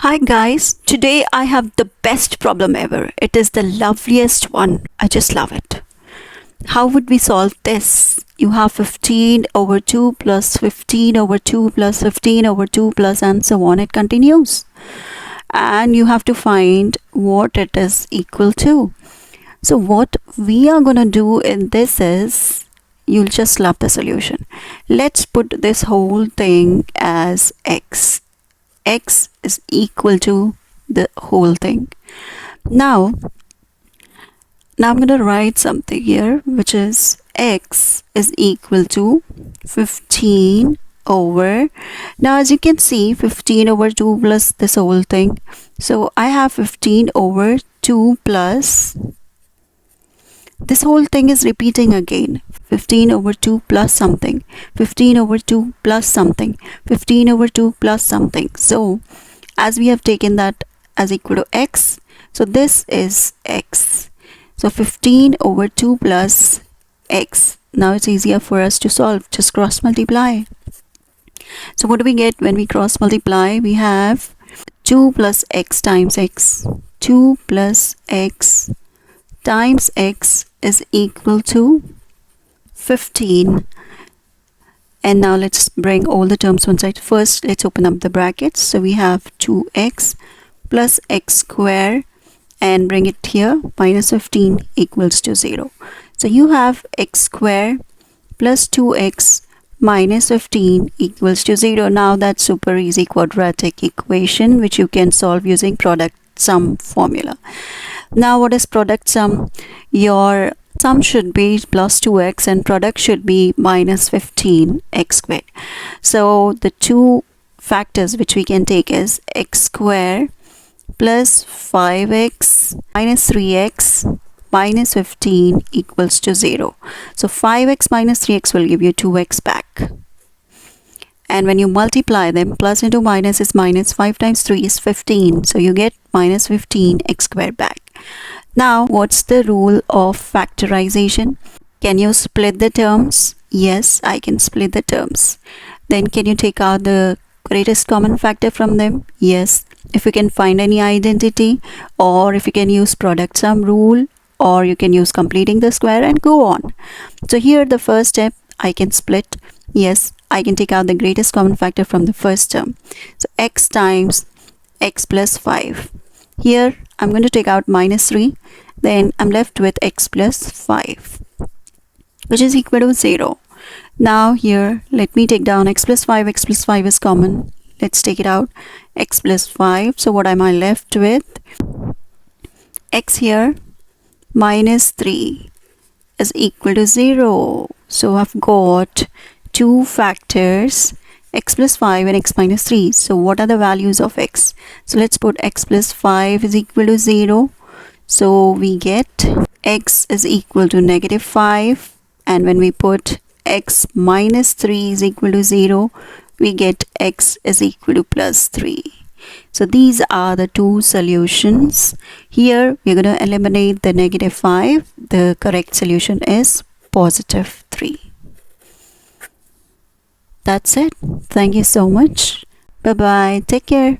Hi guys, today I have the best problem ever. It is the loveliest one. I just love it. How would we solve this? You have 15 over 2 plus 15 over 2 plus 15 over 2 plus and so on. It continues. And you have to find what it is equal to. So what we are going to do in this is, you'll just love the solution. Let's put this whole thing as x. X is equal to the whole thing. Now I'm going to write something here, which is x is equal to 15 over, now as you can see, 15 over 2 plus this whole thing. So I have 15 over 2 plus, this whole thing is repeating again. 15 over 2 plus something, 15 over 2 plus something, 15 over 2 plus something. So as we have taken that as equal to x, so this is x. So 15 over 2 plus x. Now it's easier for us to solve. Just cross multiply. So what do we get when we cross multiply? We have 2 plus x times x. 2 plus x times x is equal to 15. And now let's bring all the terms one side. First, let's open up the brackets. So we have 2x plus x square and bring it here, minus 15 equals to 0. So you have x square plus 2x minus 15 equals to 0. Now that's super easy quadratic equation which you can solve using product sum formula. Now what is product sum? Your sum should be plus 2x and product should be minus 15x squared. So the two factors which we can take is x square plus 5x minus 3x minus 15 equals to 0. So 5x minus 3x will give you 2x back. And when you multiply them, plus into minus is minus, 5 times 3 is 15. So you get minus 15x squared back. Now, what's the rule of factorization? Can you split the terms? Yes, I can split the terms. Then can you take out the greatest common factor from them? Yes. If you can find any identity, or if you can use product sum rule, or you can use completing the square and go on. So here the first step, I can split. Yes, I can take out the greatest common factor from the first term. So x times x plus 5. Here I'm going to take out minus 3. Then I'm left with x plus 5, which is equal to 0. Now here, let me take down x plus 5. X plus 5 is common. Let's take it out. X plus 5. So what am I left with? X here minus 3 is equal to 0. So I've got two factors, x plus 5 and x minus 3. So what are the values of x? So let's put x plus 5 is equal to 0. So we get x is equal to negative 5. And when we put x minus 3 is equal to 0, we get x is equal to plus 3. So these are the two solutions. Here we're going to eliminate the negative 5. The correct solution is positive 3. That's it. Thank you so much. Bye bye. Take care.